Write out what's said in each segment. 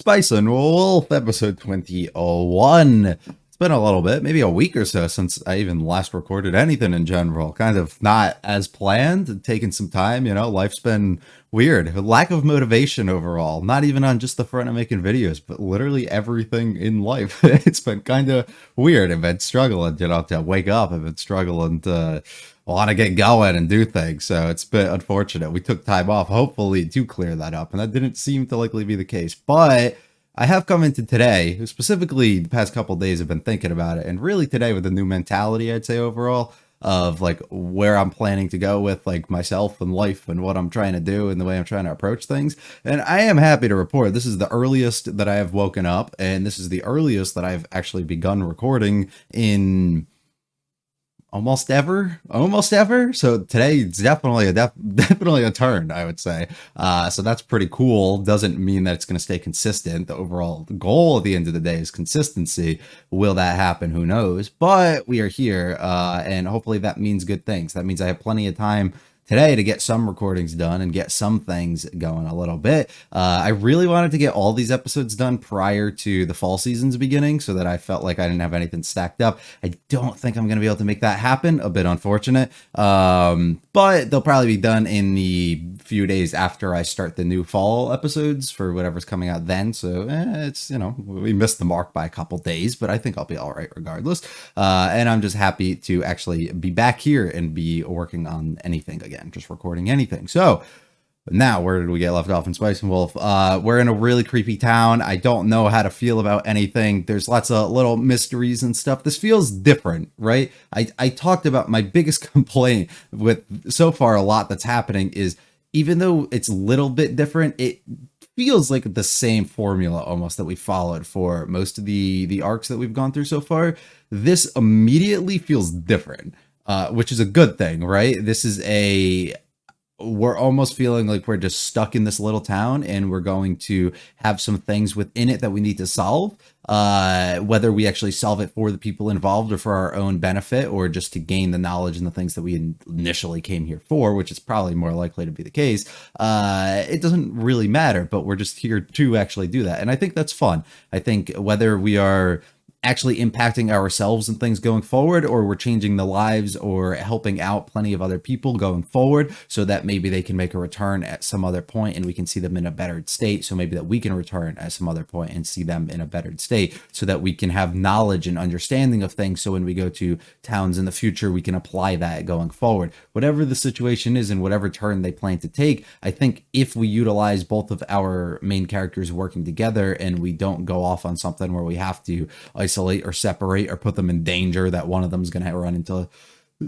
Spice and Wolf, episode 2001. It's been a little bit, maybe a week or so since I even last recorded anything in general. Kind of not as planned, taking some time, life's been weird. Lack of motivation overall, not even on just the front of making videos, but literally everything in life. It's been kind of weird. I've been struggling, to wake up. I've been struggling to want to get going and do things. So it's been unfortunate. We took time off, hopefully, to clear that up. And that didn't seem to likely be the case. But I have come into today, specifically the past couple of days, I've been thinking about it. And really today with a new mentality, I'd say overall, of like where I'm planning to go with like myself and life and what I'm trying to do and the way I'm trying to approach things. And I am happy to report this is the earliest that I have woken up. And this is the earliest that I've actually begun recording in almost ever. So today it's definitely a turn, I would say. So that's pretty cool. Doesn't mean that it's going to stay consistent. The overall goal at the end of the day is consistency. Will that happen? Who knows? But we are here, and hopefully that means good things. That means I have plenty of time today to get some recordings done and get some things going a little bit. I really wanted to get all these episodes done prior to the fall season's beginning so that I felt like I didn't have anything stacked up. I don't think I'm going to be able to make that happen. A bit unfortunate. But they'll probably be done in the few days after I start the new fall episodes for whatever's coming out then. So it's, we missed the mark by a couple days, but I think I'll be all right regardless. And I'm just happy to actually be back here and be working on anything again. Just recording anything. So now where did we get left off in Spice and Wolf? We're in a really creepy town. I don't know how to feel about anything. There's lots of little mysteries and stuff. This feels different, right? I talked about my biggest complaint with so far a lot that's happening is even though it's a little bit different, it feels like the same formula almost that we followed for most of the arcs that we've gone through so far. This immediately feels different. Which is a good thing, right? We're almost feeling like we're just stuck in this little town and we're going to have some things within it that we need to solve. Whether we actually solve it for the people involved or for our own benefit or just to gain the knowledge and the things that we initially came here for, which is probably more likely to be the case. It doesn't really matter, but we're just here to actually do that. And I think that's fun. I think whether we are actually impacting ourselves and things going forward, or we're changing the lives or helping out plenty of other people going forward so that maybe they can make a return at some other point and we can see them in a bettered state. So maybe that we can return at some other point and see them in a bettered state so that we can have knowledge and understanding of things. So when we go to towns in the future, we can apply that going forward. Whatever the situation is and whatever turn they plan to take, I think if we utilize both of our main characters working together and we don't go off on something where we have to isolate or separate or put them in danger that one of them is going to run into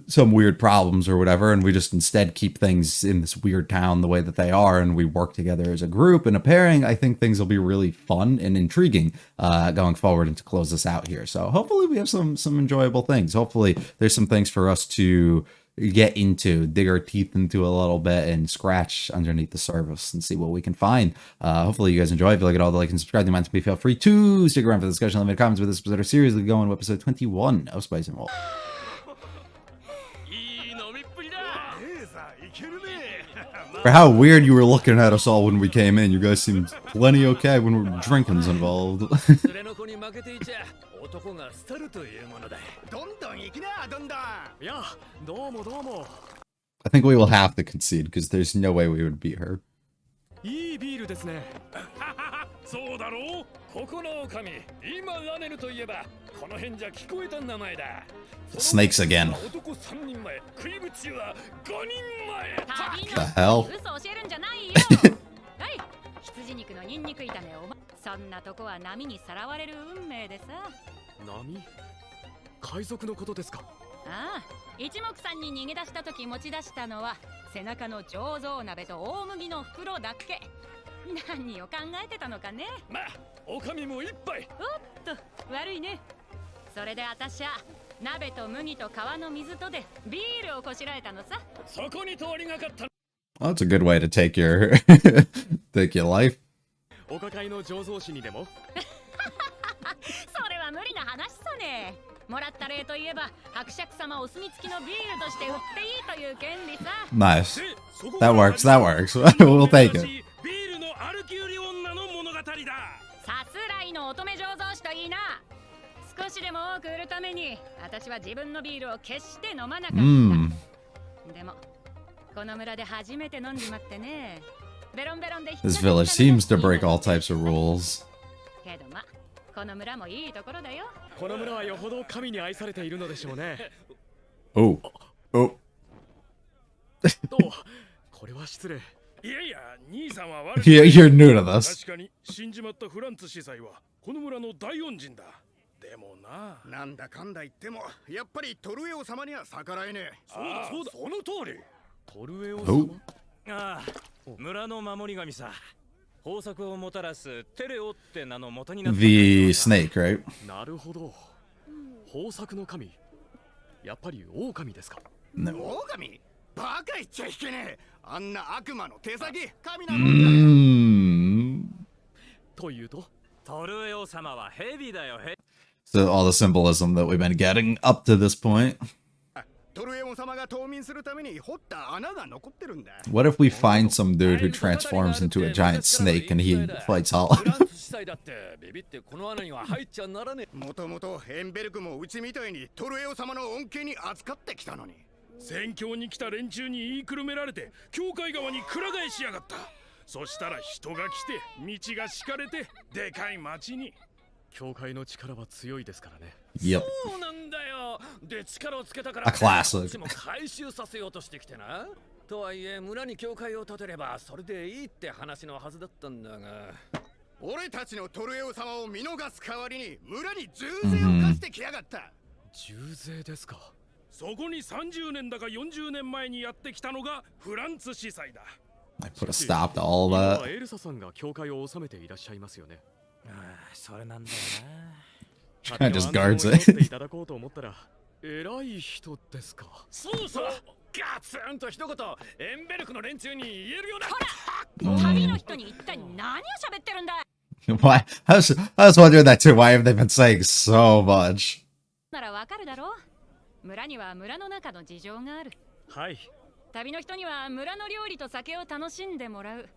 some weird problems or whatever, and we just instead keep things in this weird town the way that they are and we work together as a group and a pairing, I think things will be really fun and intriguing going forward and to close this out here. So hopefully we have some enjoyable things. Hopefully there's some things for us to get into, dig our teeth into a little bit and scratch underneath the surface and see what we can find. Hopefully you guys enjoy. If you like it all, the like and subscribe. The mind to be, feel free to stick around for the discussion. Let me know comments with this episode or series. We're going to episode 21 of Spice and Wolf. For how weird you were looking at us all when we came in, you guys seemed plenty okay when drinking's involved. I think we will have to concede because there's no way we would beat her. Snakes again. The hell? Oh, that's a good way to take your take your life. Nice. That works. We'll take it. さすらいの乙女醸造士といいな。少しでも多く売るために私は自分のビールを決して飲まなかった。でもこの村で初めて飲んじまってね。ベロンベロンで This village seems to break all types of rules. けどま、この村もいいところだよ。この村はよほど神に愛されているのでしょうね。Oh. Oh. と、これは失礼。いやいや、兄さんは悪い。Yeah, you're new to this. 確かに死んじまったフランツ司祭はこの村の大恩人だ。でもな、なんだかんだ言ってもやっぱりトルエオ様には逆らえねえ。そうだそうだ、その通り。トルエオ Oh. 様。ああ、村の守り神さ。豊作をもたらすテレオって名の元になった。The snake, right? なるほど。豊作の神。やっぱり狼ですか。狼？バカ言っちゃいけねえ。あんな悪魔の手先、神なもんだ。というと、トルエオ様はヘビだよ。So all the symbolism that we've been getting up to this point. トルエオ様が冬眠するために掘った穴が残ってるんだ。 What if we find some dude who transforms into a giant snake and he fights Hollow? フランツ司祭だってビビってこの穴には入っちゃならねえ。もともとエンベルクもうちみたいにトルエオ様の恩恵に扱ってきたのに。宣教に来た連中に言いくるめられて教会側にくら替えしやがった。そしたら人が来て道が敷かれてでかい町に。教会の力は強いですからね。Yep. そうなんだよ。で、力をつけたから A classic. こっちも回収させようとしてきてな。とはいえ村に教会を建てればそれでいいって話のはずだったんだが。俺たちのトルエオ様を見逃す代わりに村に重税を課してきやがった。重税ですか。そこに30年だか40年前にやってきたのがフランツ司祭だ。I put a stop to all 今 that. はエルサさんが教会を治めていらっしゃいますよね。ああ、それなんだよ I just guards 旅の安全を祈ってい it. ただこうと思ったら偉い人ですか。そうそう。ガツンと一言エンベルクの連中に言えるような。旅の人に一体何を喋ってるんだ。 Why? I was wondering that too. Why have they been saying so much? ならわかるだろう。村には村の中の事情がある。はい。旅の人には村の料理と酒を楽しんでもらう。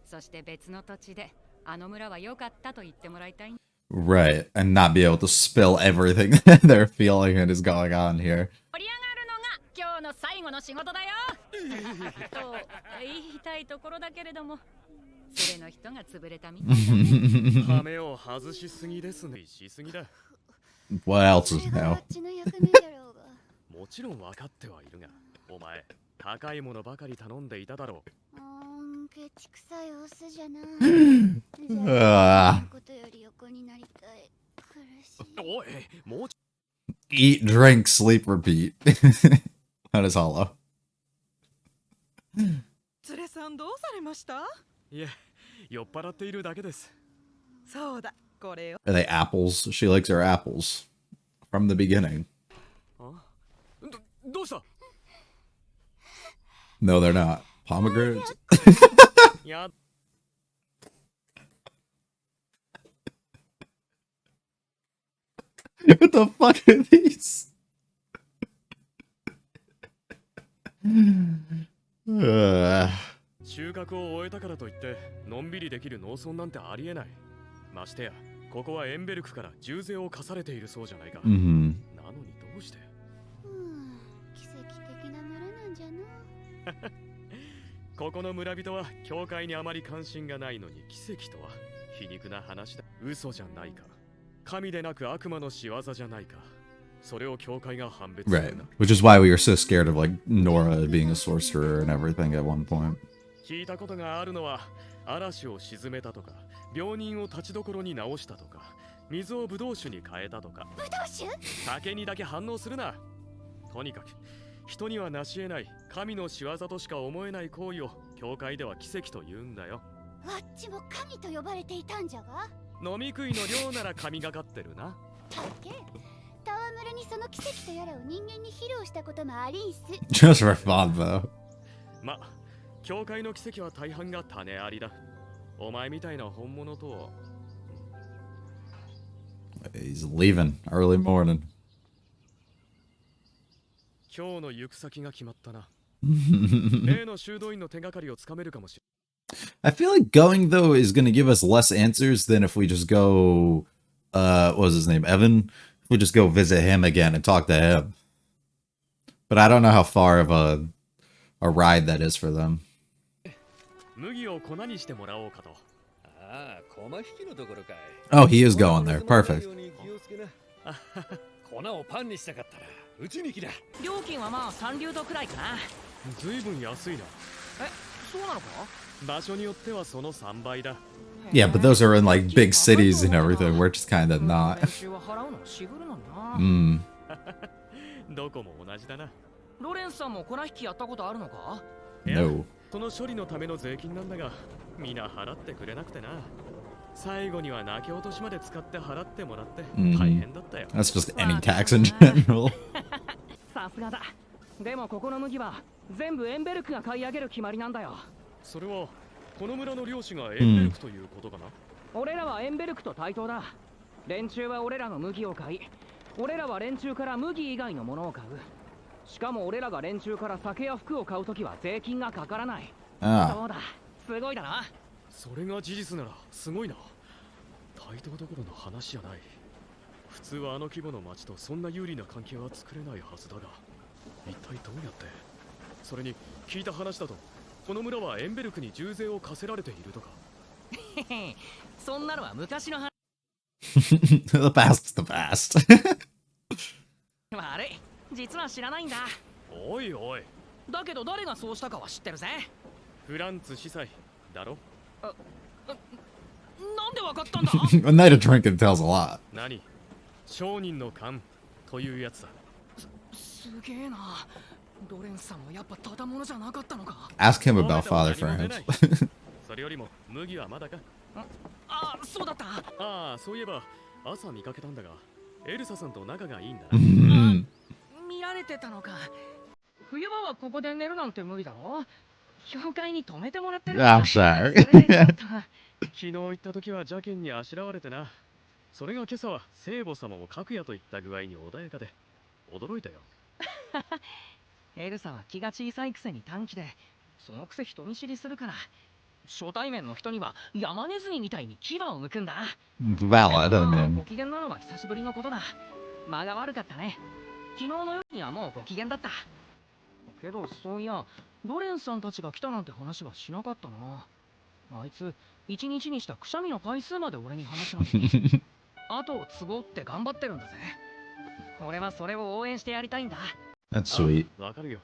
そして別の土地であの村は良かったと言ってもらいたい。 Right, and not be able to spill everything they're feeling and is going on here. 盛り上がるのが今日の最後の仕事だよ。と言いたいところだけれども、それの人が潰れたみたいだ。羽目を外しすぎですね。しすぎだ。 What else is new? もちろん分かってはいるが、お前高いものばかり頼んでいただろう。ケチくさいオスじゃな。ことより横になりたい。苦しい。おい、もう Eat, drink, sleep, repeat. That is Hollow. 連れさんどうされました？いえ、酔っ払っているだけです。そうだ、これを。 Are they apples? She likes her apples. From the beginning. どうした？ No, they're not. Pomegranates? や What the fuck are these? Uh, 収穫を終えたからといってのんびりできる農村なんてありえない。ましてやここはエンベルクから重税を課されているそうじゃないか。mhm. なのにどうして。奇跡的な村なんじゃな。ここの村人は教会にあまり関心がないのに奇跡とは皮肉な話だ。嘘じゃないか。神でなく悪魔の仕業じゃないか。それを教会が判別す Right. るな。 Which is why we were so scared of like Nora being a sorcerer and everything at one point. 聞いたことがあるのは嵐を沈めたとか、病人を立ちどころに治したとか、水をブドウ酒に変えたとか。ブドウ酒？酒にだけ反応するな。とにかく人には成し得ない神の仕業としか思えない行為を教会では奇跡と言うんだよ。わっちも神と呼ばれていたんじゃが。飲み食いの量なら神がかってるな。たけ、戯れにその奇跡とやらを人間に披露したこともありんす。Just for fun though. ま、教会の奇跡は大半が種ありだ。お前みたいな本物とは。He's leaving early morning. 今日の行く先が決まったな。例の修道院の手がかりをつかめるかもし I feel like going though is gonna give us less answers than if we just go what was his name? Evan? If we just go visit him again and talk to him. But I don't know how far of a ride that is for them. 麦を粉にしてもらおうかと。ああ、駒引きのところかい。 Oh, he is going there. Perfect. 粉をパンにしたかったらうちに来な。料金はまあ3流度くらいかな。ずいぶん安いな。え、そうなのか？場所によってはその3倍だ。 Yeah, but those are in like big cities and everything. We're just kind of not. どこも同じだな。ロレンスさんも粉引きやったことあるのか？ No. その処理のための税金なんだが、みんな払ってくれなくてな。最後には泣き落としまで使って払ってもらって大変だったよ。That's just any tax in general. さすがだ。でもここの麦は全部エンベルクが買い上げる決まりなんだよ。それはこの村の領主がエンベルクということかな。俺らはエンベルクと対等だ。連中は俺らの麦を買い、俺らは連中から麦以外のものを買う。しかも俺らが連中から酒や服を買うときは税金がかからない。そうだ、すごいだな。それが事実ならすごいな。対等どころの話じゃない。普通はあの規模の町とそんな有利な関係は作れないはずだが、一体どうやって。それに聞いた話だと、この村はエンベルクに重税を課せられているとか。そんなのは昔の話。The past's the past. あれ、実は知らないんだ。おいおい。だけど誰がそうしたかは知ってるぜ。フランツ司祭だろ。なんでわかったんだ？ A night of drinking tells a lot. 何？商人の勘というやつだ。すげえな。ロレンスさんもやっぱただものじゃなかったのか。 Ask him about father friends. それよりも麦はまだか。あ、そうだった。ああ、そういえば朝見かけたんだが、エルサさんと仲がいいんだな。見られてたのか。冬場はここで寝るなんて無理だろ。教会に泊めてもらってる。I'm sorry. 昨日行った時は邪剣にあしらわれてな。それが今朝は聖母様を各夜といった具合に穏やかで驚いたよ。エルサは気が小さいくせに短気で、そのくせ人見知りするから、初対面の人には山ネズミみたいに牙を剥くんだ。 Valid, I ご mean. 機嫌なのは久しぶりのことだ。間が悪かったね。昨日の夜にはもうご機嫌だった。けどそういや、ロレンさんたちが来たなんて話はしなかったな。あいつ一日にしたくしゃみの回数まで俺に話しなくて後を継ごうって頑張ってるんだぜ。俺はそれを応援してやりたいんだ。 That's sweet. わかるよ。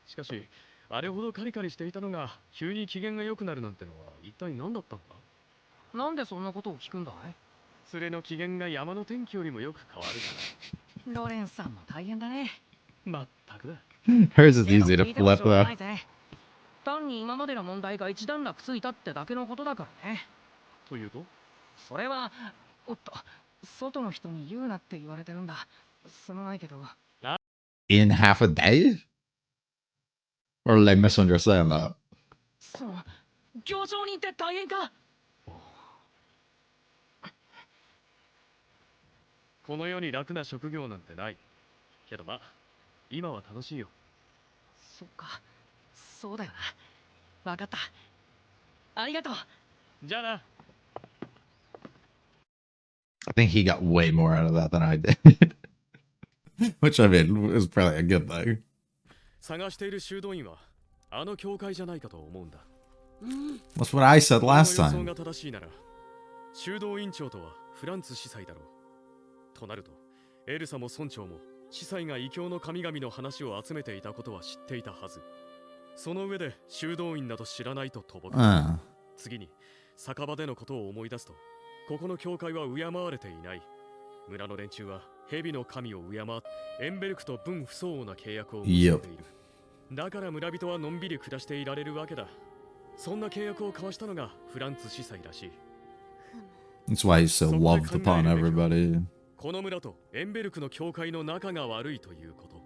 しかしあれほどカリカリしていたのが急に機嫌が良くなるなんてのは一体何だったんだ。なんでそんなことを聞くんだい？連れの機嫌が山の天気よりもよく変わるかロレンさんも大変だね。ら。まったくだ。 Hers is easy to flip though. 単に今までの問題が一段落ついたってだけのことだからね。というと？それは、おっと、外の人に言うなって言われてるんだ。すまないけど。In half a day? Or did I misunderstand that? そう、行商人って大変か？この世に楽な職業なんてない。けどまあ、今は楽しいよ。そっか、そうだよな。わかった。ありがとう。じゃあな。I think he got way more out of that than I did. Which I mean is probably a good thing. 探している修道院はあの教会じゃないかと思うんだ。That's what I said last この予想 time. が正しいなら、修道院長とはフランツ司祭だろう。となると、エルサも村長も司祭が異教の神々の話を集めていたことは知っていたはず。その上で修道院など知らないととぼけ、次に酒場でのことを思い出すと、ここの教会は敬われていない。村の連中は蛇の神を敬ってエンベルクと分不相応な契約を結んでいる。だから村人はのんびり暮らしていられるわけだ。そんな契約を交わしたのがフランツ司祭らしい。 That's why he's so loved upon everybody. この村とエンベルクの教会の仲が悪いということ。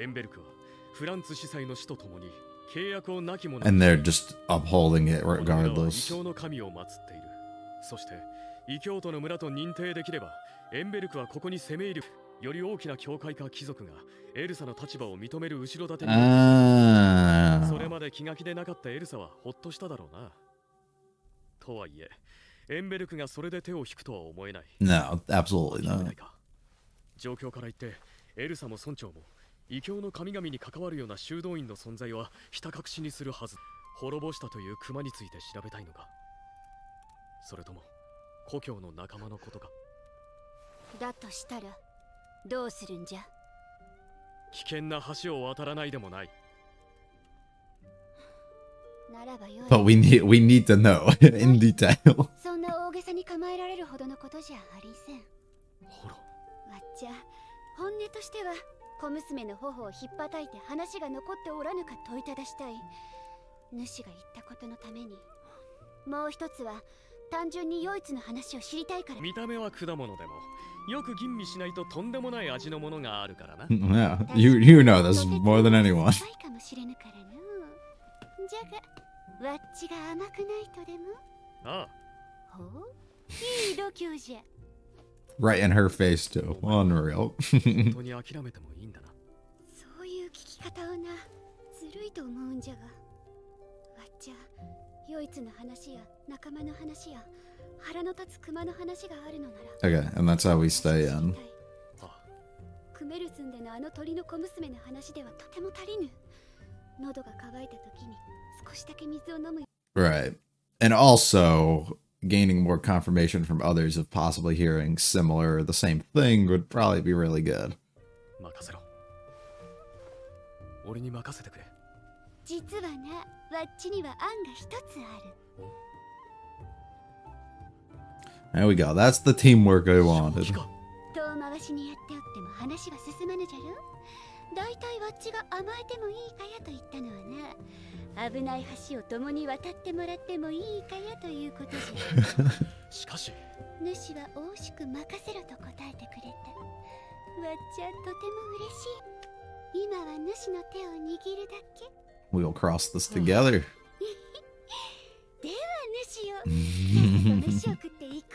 エンベルクはフランツ司祭の死とともに契約をなき者。 And they're just upholding it 異 regardless. 教の神を祀っている。そして異教徒の村と認定できればエンベルクはここに攻め入る。より大きな教会か貴族がエルサの立場を認める後ろ盾に、それまで気が気でなかったエルサはほっとしただろうな。とはいえ、エンベルクがそれで手を引くとは思えない。No, absolutely 諦めな not. いか。状況から言ってエルサも村長も異教の神々に関わるような修道院の存在はひた隠しにするはず。滅ぼしたという熊について調べたいのか、それとも故郷の仲間のことか。だとしたらどうするんじゃ。危険な橋を渡らないでもない。ならばよい。 But we need to know in detail. そんな大げさに構えられるほどのことじゃありせん。ほら、わっちゃ本音としては小娘の頬をひっぱたいて話が残っておらぬか問いただしたい。主が言ったことのために。もう一つは単純に唯一の話を知りたいから。見た目は果物でもよく吟味しないととんでもない味のものがあるからな。Yeah, you know this more than anyone. 深いかもしれぬからの。じゃがわっちが甘くないとでも。あほう、いい度胸じゃ。 Right in her face too. Unreal. 本当に諦めてもいいんだな。そういう聞き方をな、ずるいと思うんじゃが。わっちゃ唯一の話や仲間の話や腹の立つ熊の話があるのなら。 Okay, and that's how we stay in. クメルスンでのあの鳥の小娘の話ではとても足りぬ。喉が渇いた時に少しだけ水を飲む。 Right. And also, gaining more confirmation from others of possibly hearing similar or the same thing would probably be really good. 任せろ。俺に任せてくれ。実はな、わっちには案が一つある。 There we go. That's the teamwork I 正 wanted. 気か。遠回しにやっておっても話は進まぬじゃろ。だいたいわっちが甘えてもいいかやと言ったのはな、危ない橋を共に渡ってもらってもいいかやということじゃ。しかし、主は大しく任せろと答えてくれた。わっちゃとても嬉しい。今は主の手を握るだけ。 We'll cross this together. では主よ、さっさと飯を食っていこ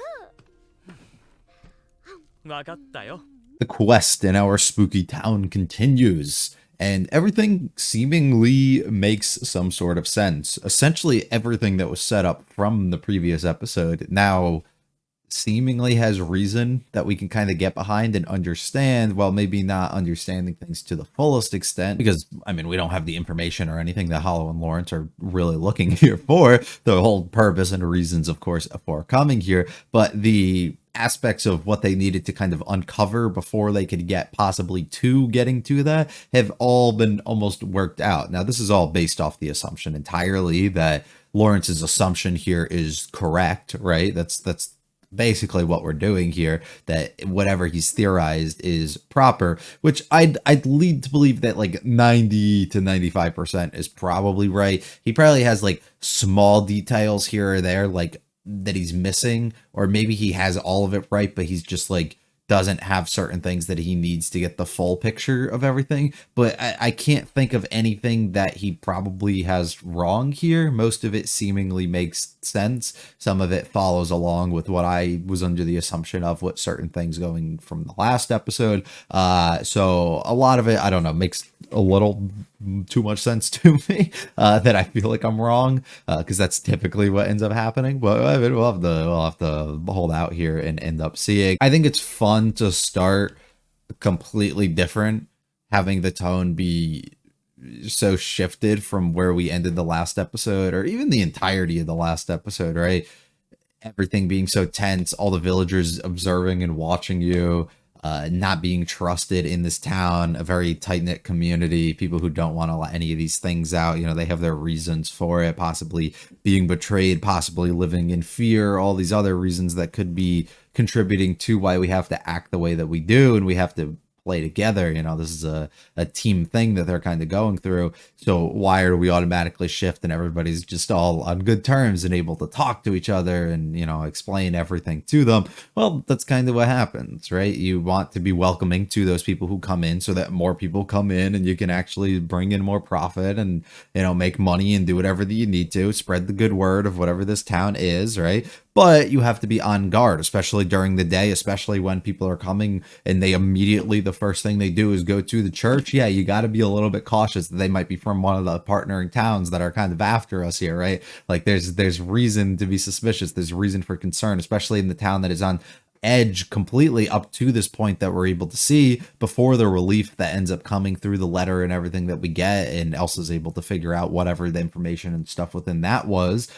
う。わかったよ。 The quest in our spooky town continues, and everything seemingly makes some sort of sense. Essentially, everything that was set up from the previous episode now seemingly has reason that we can kind of get behind and understand, while maybe not understanding things to the fullest extent, because I mean we don't have the information or anything that Hollow and Lawrence are really looking here for. The whole purpose and reasons, of course, for coming here, but the aspects of what they needed to kind of uncover before they could get possibly to getting to that have all been almost worked out. Now this is all based off the assumption entirely that Lawrence's assumption here is correct, right? That's basically what we're doing here, that whatever he's theorized is proper, which I'd lead to believe that like 90 to 95% is probably right. He probably has like small details here or there like that he's missing, or maybe he has all of it right, but he's just like doesn't have certain things that he needs to get the full picture of everything. But I can't think of anything that he probably has wrong here. Most of it seemingly makes sense. Some of it follows along with what I was under the assumption of, what certain things going from the last episode. So a lot of it, I don't know, makes a little too much sense to me, that I feel like I'm wrong, because that's typically what ends up happening. But I mean, we'll have to hold out here and end up seeing. I think it's fun to start completely different, having the tone be so shifted from where we ended the last episode, or even the entirety of the last episode, right? Everything being so tense, all the villagers observing and watching you, not being trusted in this town, a very tight-knit community, people who don't want to let any of these things out, you know, they have their reasons for it, possibly being betrayed, possibly living in fear, all these other reasons that could be contributing to why we have to act the way that we do, and we have to play together. You know, this is a team thing that they're kind of going through. So why are we automatically shift and everybody's just all on good terms and able to talk to each other and, you know, explain everything to them? Well, that's kind of what happens, right? You want to be welcoming to those people who come in so that more people come in and you can actually bring in more profit and, you know, make money and do whatever that you need to, spread the good word of whatever this town is, right? but you have to be on guard, especially during the day, especially when people are coming and they immediately, the first thing they do is go to the church. Yeah, you got to be a little bit cautious that they might be from one of the partnering towns that are kind of after us here, right? Like there's reason to be suspicious. There's reason for concern, especially in the town that is on edge completely up to this point that we're able to see before the relief that ends up coming through the letter and everything that we get, and Elsa's able to figure out whatever the information and stuff within that was.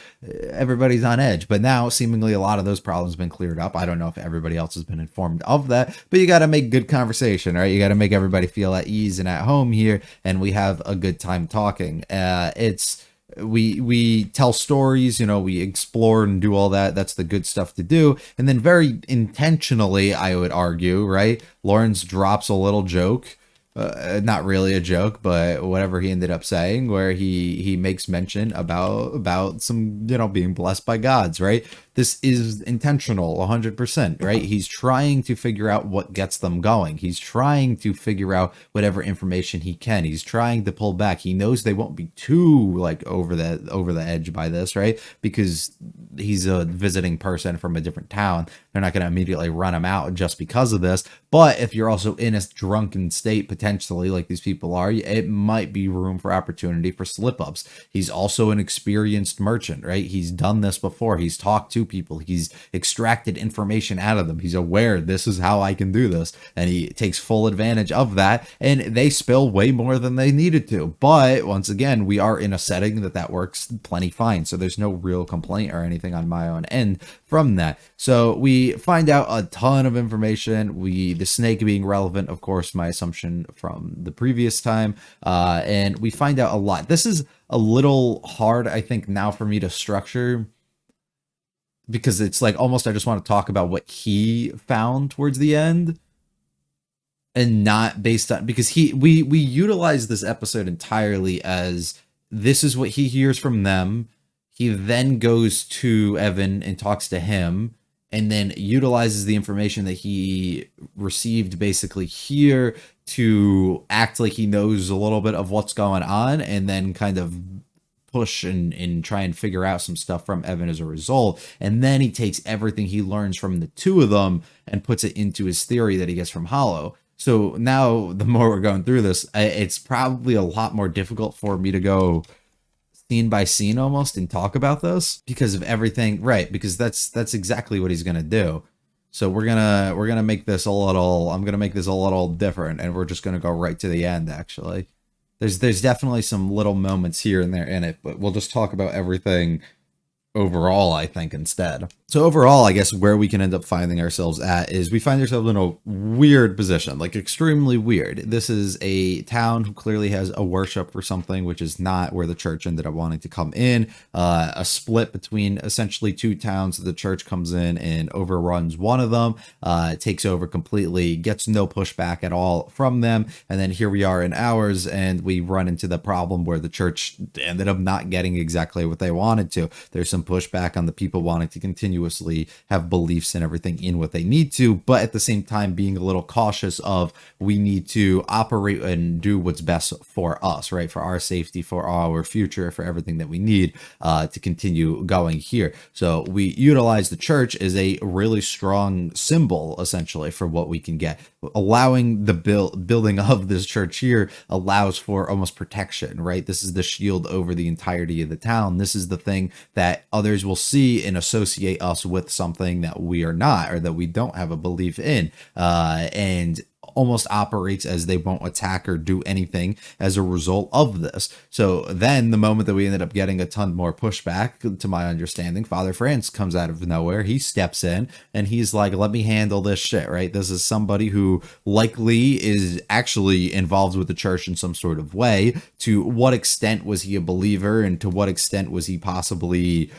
Everybody's on edge, but now seemingly a lot of those problems have been cleared up. I don't know if everybody else has been informed of that, but you got to make good conversation, right? You got to make everybody feel at ease and at home here, and we have a good time talking. We tell stories, we explore and do all that. That's the good stuff to do. And then very intentionally, I would argue, right, Lawrence drops a little joke, not really a joke, but whatever he ended up saying, where he makes mention about some, being blessed by gods, right? This is intentional 100%, right? He's trying to figure out what gets them going. He's trying to figure out whatever information he can. He's trying to pull back. He knows they won't be too like over the edge by this, right? Because he's a visiting person from a different town. They're not going to immediately run him out just because of this. But if you're also in a drunken state, potentially, like these people are, it might be room for opportunity for slip-ups. He's also an experienced merchant, right? He's done this before. He's talked to people. He's extracted information out of them. He's aware this is how I can do this. And he takes full advantage of that. And they spill way more than they needed to. But once again, we are in a setting that works plenty fine. So there's no real complaint or anything on my own end from that. So we find out a ton of information. The snake being relevant, of course, my assumption from the previous time. And we find out a lot. This is a little hard, I think, now for me to structure, because it's like almost I just want to talk about what he found towards the end and not based on, because we utilize this episode entirely as this is what he hears from them. He then goes to Evan and talks to him, and then utilizes the information that he received basically here to act like he knows a little bit of what's going on, and then kind of push and try and figure out some stuff from Evan as a result. And then he takes everything he learns from the two of them and puts it into his theory that he gets from Hollow. So now the more we're going through this, it's probably a lot more difficult for me to go scene by scene almost and talk about this because of everything, right? Because that's exactly what he's gonna do. So we're gonna make this a little, I'm gonna make this a little different, and we're just gonna go right to the end. Actually, there's definitely some little moments here and there in it, but we'll just talk about everything overall, I think, instead. So overall, I guess where we can end up finding ourselves at is we find ourselves in a weird position, like extremely weird. This is a town who clearly has a worship for something, which is not where the church ended up wanting to come in. A split between essentially two towns. The church comes in and overruns one of them, takes over completely, gets no pushback at all from them. And then here we are in ours, and we run into the problem where the church ended up not getting exactly what they wanted to. There's some pushback on the people wanting to continuously have beliefs and everything in what they need to, but at the same time being a little cautious of we need to operate and do what's best for us, right? For our safety, for our future, for everything that we need to continue going here. So we utilize the church as a really strong symbol, essentially, for what we can get. Allowing the building of this church here allows for almost protection, right? This is the shield over the entirety of the town. This is the thing that others will see and associate us with something that we are not, or that we don't have a belief in, and almost operates as they won't attack or do anything as a result of this. So then the moment that we ended up getting a ton more pushback, to my understanding, Father France comes out of nowhere. He steps in and he's like, let me handle this shit, right? This is somebody who likely is actually involved with the church in some sort of way. To what extent was he a believer, and to what extent was he possibly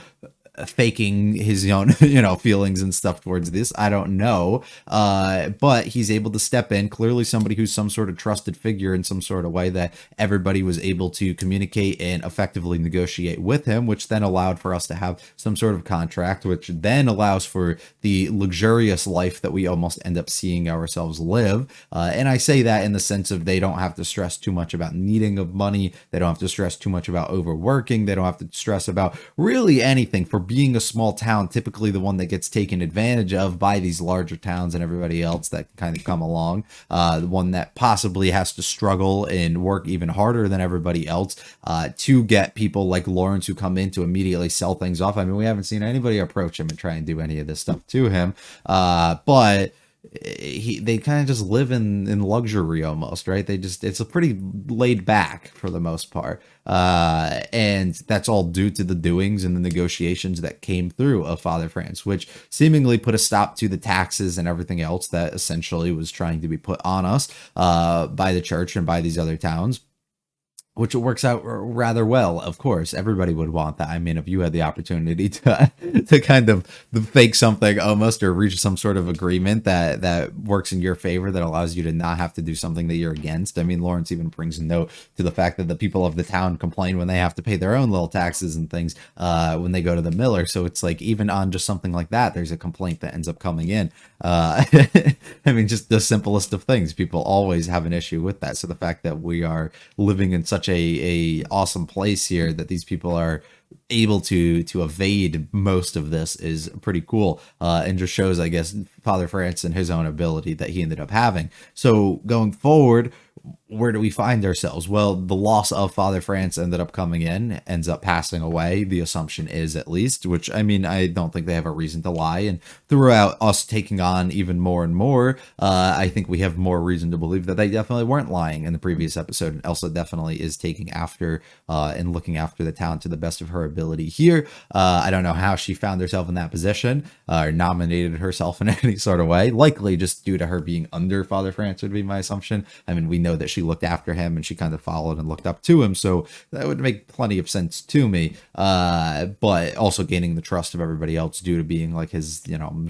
faking his own, feelings and stuff towards this? I don't know. But he's able to step in, clearly somebody who's some sort of trusted figure in some sort of way that everybody was able to communicate and effectively negotiate with him, which then allowed for us to have some sort of contract, which then allows for the luxurious life that we almost end up seeing ourselves live. And I say that in the sense of they don't have to stress too much about needing of money. They don't have to stress too much about overworking. They don't have to stress about really anything. For being a small town, typically the one that gets taken advantage of by these larger towns and everybody else that can kind of come along, the one that possibly has to struggle and work even harder than everybody else to get people like Lawrence who come in to immediately sell things off. I mean, we haven't seen anybody approach him and try and do any of this stuff to him, but they kind of just live in luxury almost, right? It's a pretty laid back for the most part, and that's all due to the doings and the negotiations that came through of Father France, which seemingly put a stop to the taxes and everything else that essentially was trying to be put on us by the church and by these other towns, which it works out rather well. Of course, everybody would want that. I mean, if you had the opportunity to kind of fake something almost, or reach some sort of agreement that works in your favor, that allows you to not have to do something that you're against. I mean, Lawrence even brings a note to the fact that the people of the town complain when they have to pay their own little taxes and things when they go to the miller. So it's like, even on just something like that, there's a complaint that ends up coming in. I mean, just the simplest of things. People always have an issue with that. So the fact that we are living in such a awesome place here, that these people are able to evade most of this, is pretty cool, and just shows, I guess, Father France and his own ability that he ended up having. So going forward, where do we find ourselves? Well, the loss of Father France ended up coming in, ends up passing away. The assumption is, at least, which, I mean, I don't think they have a reason to lie. And throughout us taking on even more and more, I think we have more reason to believe that they definitely weren't lying in the previous episode. And Elsa definitely is taking after and looking after the town to the best of her ability here. I don't know how she found herself in that position, or nominated herself in any sort of way. Likely just due to her being under Father France would be my assumption. I mean, we know that she looked after him and she kind of followed and looked up to him, so that would make plenty of sense to me. But also gaining the trust of everybody else due to being like his,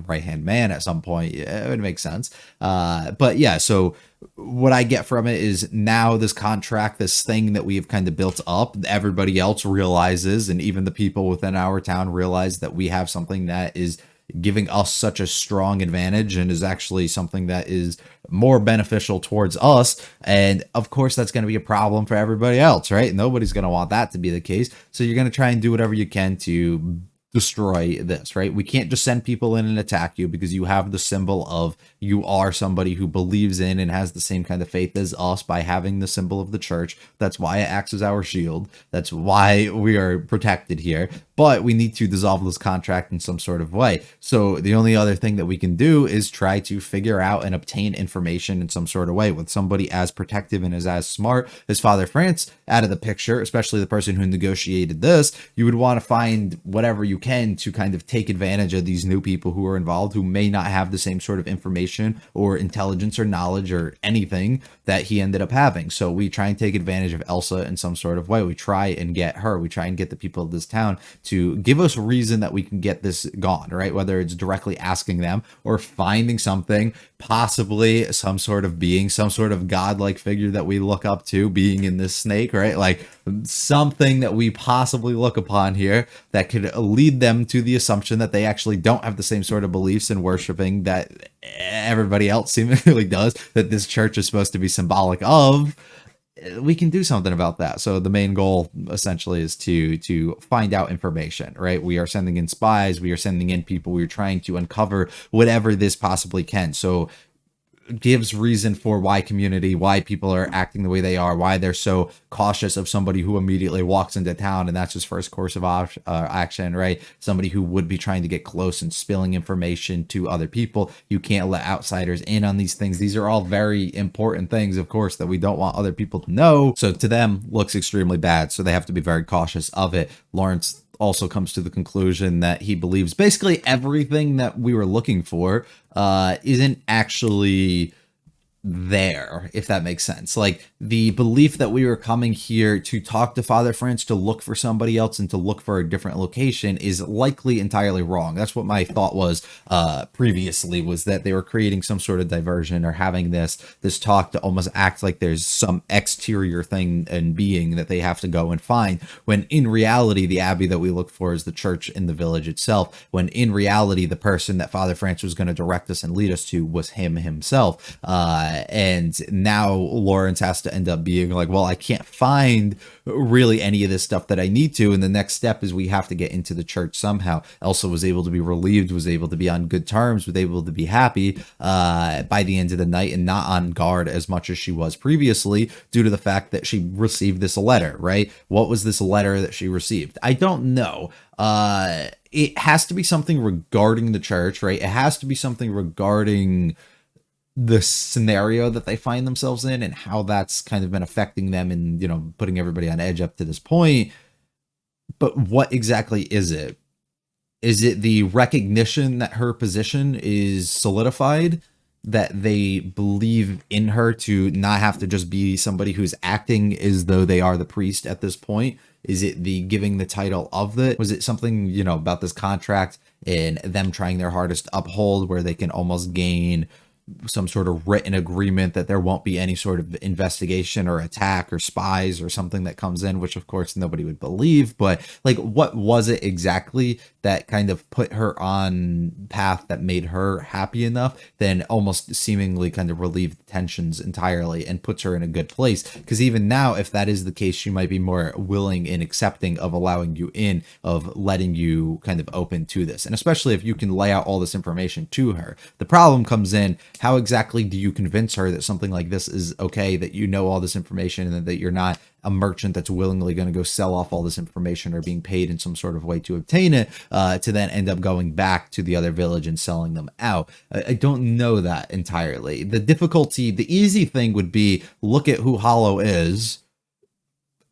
right hand man at some point, it would make sense. But yeah, so what I get from it is, now this contract, this thing that we've kind of built up, everybody else realizes, and even the people within our town realize, that we have something that is giving us such a strong advantage and is actually something that is more beneficial towards us. And of course, that's going to be a problem for everybody else, right? Nobody's going to want that to be the case. So you're going to try and do whatever you can to destroy this, right? We can't just send people in and attack you, because you have the symbol of, you are somebody who believes in and has the same kind of faith as us by having the symbol of the church. That's why it acts as our shield. That's why we are protected here. But we need to dissolve this contract in some sort of way. So the only other thing that we can do is try to figure out and obtain information in some sort of way with somebody as protective and as smart as Father France out of the picture, especially the person who negotiated this. You would want to find whatever you can to kind of take advantage of these new people who are involved, who may not have the same sort of information or intelligence or knowledge or anything that he ended up having. So we try and take advantage of Elsa in some sort of way. We try and get her. We try and get the people of this town to give us reason that we can get this gone, right? Whether it's directly asking them or finding something, possibly some sort of being, some sort of godlike figure that we look up to being in this snake, right? Like something that we possibly look upon here that could lead them to the assumption that they actually don't have the same sort of beliefs in worshiping that everybody else seemingly does, that this church is supposed to be symbolic of. We can do something about that. So the main goal essentially is to find out information, right? We are sending in spies, we are sending in people, we're trying to uncover whatever this possibly can. So gives reason for why people are acting the way they are, why they're so cautious of somebody who immediately walks into town and that's his first course of action, right? Somebody who would be trying to get close and spilling information to other people. You can't let outsiders in on these things. These are all very important things, of course, that we don't want other people to know. So to them, looks extremely bad. So they have to be very cautious of it. Lawrence also comes to the conclusion that he believes basically everything that we were looking for isn't actually there, if that makes sense. Like the belief that we were coming here to talk to Father France, to look for somebody else and to look for a different location, is likely entirely wrong. That's what my thought was previously, was that they were creating some sort of diversion or having this talk to almost act like there's some exterior thing and being that they have to go and find, when in reality the abbey that we look for is the church in the village itself, when in reality the person that Father France was going to direct us and lead us to was him himself. And now Lawrence has to end up being like, well, I can't find really any of this stuff that I need to. And the next step is we have to get into the church somehow. Elsa was able to be relieved, was able to be on good terms, was able to be happy by the end of the night and not on guard as much as she was previously due to the fact that she received this letter, right? What was this letter that she received? I don't know. It has to be something regarding the church, right? It has to be something regarding the scenario that they find themselves in and how that's kind of been affecting them and, you know, putting everybody on edge up to this point. But what exactly is it? Is it the recognition that her position is solidified, that they believe in her to not have to just be somebody who's acting as though they are the priest at this point? Is it the giving the title of it? Was it something, you know, about this contract and them trying their hardest to uphold where they can almost gain some sort of written agreement that there won't be any sort of investigation or attack or spies or something that comes in, which of course nobody would believe. But like, what was it exactly that kind of put her on path that made her happy enough, then almost seemingly kind of relieve the tensions entirely and puts her in a good place? Because even now, if that is the case, she might be more willing and accepting of allowing you in, of letting you kind of open to this. And especially if you can lay out all this information to her. The problem comes in, how exactly do you convince her that something like this is okay, that you know all this information and that you're not a merchant that's willingly going to go sell off all this information or being paid in some sort of way to obtain it, to then end up going back to the other village and selling them out? I don't know that entirely. The difficulty, the easy thing would be, look at who Hollow is.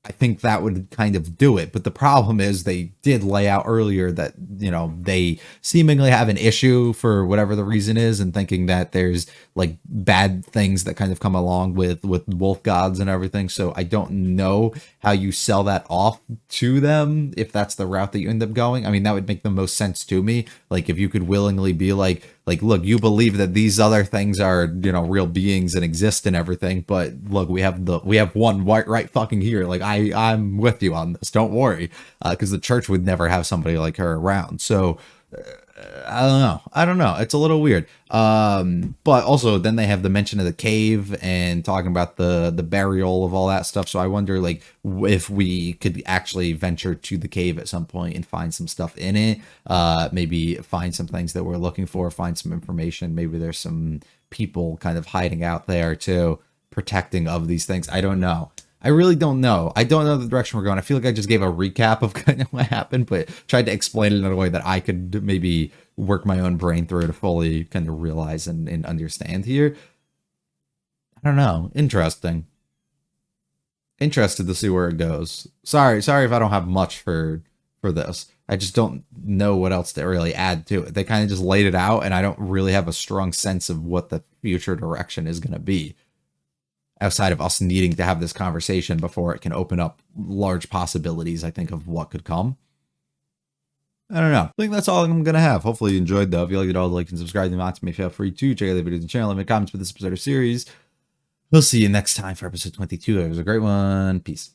I think that would kind of do it. But the problem is they did lay out earlier that, you know, they seemingly have an issue for whatever the reason is, and thinking that there's like bad things that kind of come along with wolf gods and everything. So I don't know how you sell that off to them if that's the route that you end up going. I mean, that would make the most sense to me. Like if you could willingly be like, look, you believe that these other things are, you know, real beings and exist and everything, but look, we have one right fucking here. Like I'm with you on this. Don't worry, because the church would never have somebody like her around. So I don't know. It's a little weird. But also then they have the mention of the cave and talking about the burial of all that stuff. So I wonder like if we could actually venture to the cave at some point and find some stuff in it. Maybe find some things that we're looking for, find some information. Maybe there's some people kind of hiding out there too, protecting of these things. I don't know. I really don't know. I don't know the direction we're going. I feel like I just gave a recap of kind of what happened, but tried to explain it in a way that I could maybe work my own brain through to fully kind of realize and understand here. I don't know. Interesting. Interested to see where it goes. Sorry if I don't have much for this. I just don't know what else to really add to it. They kind of just laid it out, and I don't really have a strong sense of what the future direction is going to be, outside of us needing to have this conversation before it can open up large possibilities, I think, of what could come. I don't know. I think that's all I'm going to have. Hopefully you enjoyed, though. If you liked it all, like and subscribe to me. Feel free to check out the videos on the channel and make comments for this episode or series. We'll see you next time for episode 22. It was a great one. Peace.